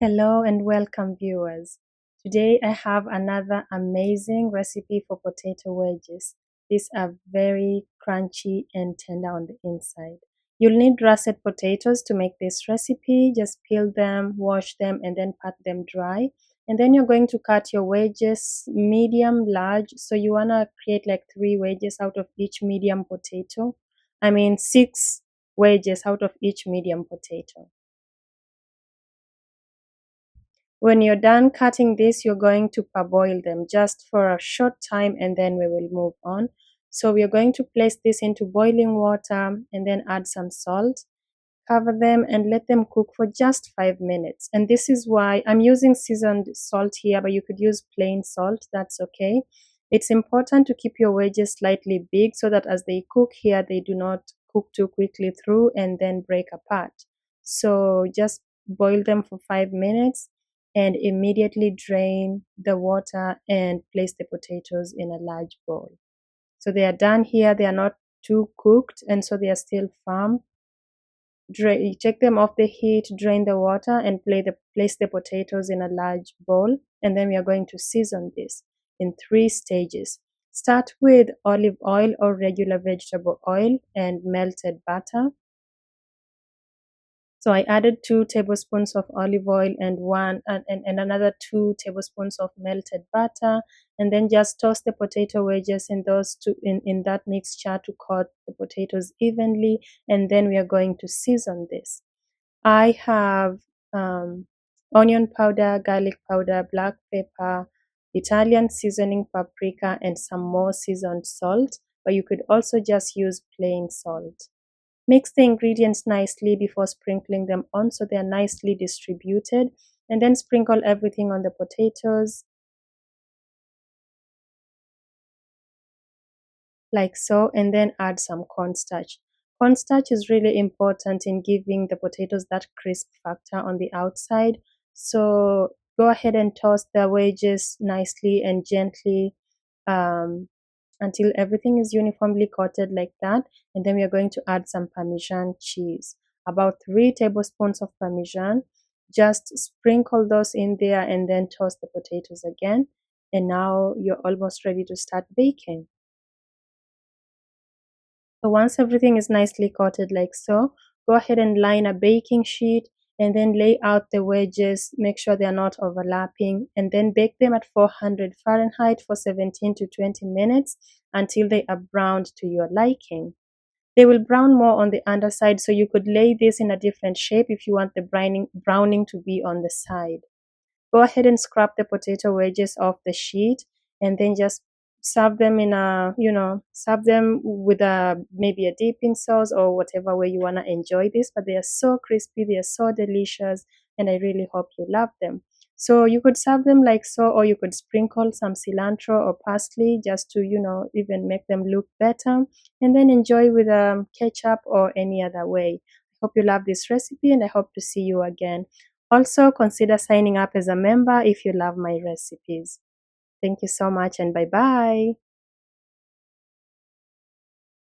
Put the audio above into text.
Hello and welcome, viewers. Today I have another amazing recipe for potato wedges. These are very crunchy and tender on the inside. You'll need russet potatoes to make this recipe. Just peel them, wash them, and then pat them dry. And then you're going to cut your wedges medium, large. So you want to create like 3 wedges out of each medium potato. 6 wedges out of each medium potato. When you're done cutting this, you're going to parboil them just for a short time and then we will move on. So we are going to place this into boiling water and then add some salt, cover them and let them cook for just 5 minutes. And this is why I'm using seasoned salt here, but you could use plain salt, that's okay. It's important to keep your wedges slightly big so that as they cook here, they do not cook too quickly through and then break apart. So just boil them for 5 minutes and immediately drain the water and place the potatoes in a large bowl. So they are done here. They are not too cooked and so they are still firm. Take them off the heat, drain the water and place the potatoes in a large bowl, and then we are going to season this in 3 stages. Start with olive oil or regular vegetable oil and melted butter. So I added 2 tablespoons of olive oil and another 2 tablespoons of melted butter, and then just toss the potato wedges in that mixture to coat the potatoes evenly, and then we are going to season this. I have onion powder, garlic powder, black pepper, Italian seasoning paprika, and some more seasoned salt, but you could also just use plain salt. Mix the ingredients nicely before sprinkling them on so they are nicely distributed, and then sprinkle everything on the potatoes like so, and then add some cornstarch. Cornstarch is really important in giving the potatoes that crisp factor on the outside. So go ahead and toss the wedges nicely and gently until everything is uniformly coated like that. And then we are going to add some Parmesan cheese, about 3 tablespoons of Parmesan. Just sprinkle those in there and then toss the potatoes again. And now you're almost ready to start baking. So once everything is nicely coated like so, go ahead and line a baking sheet and then lay out the wedges, make sure they are not overlapping, and then bake them at 400 Fahrenheit for 17 to 20 minutes until they are browned to your liking. They will brown more on the underside, so you could lay this in a different shape if you want the browning to be on the side. Go ahead and scrap the potato wedges off the sheet and then just serve them serve them with maybe a dipping sauce or whatever way you want to enjoy this. But they are so crispy, they are so delicious, and I really hope you love them. So you could serve them like so, or you could sprinkle some cilantro or parsley just to even make them look better, and then enjoy with ketchup or any other way. I hope you love this recipe and I hope to see you again. Also, consider signing up as a member if you love my recipes. Thank you so much and bye-bye.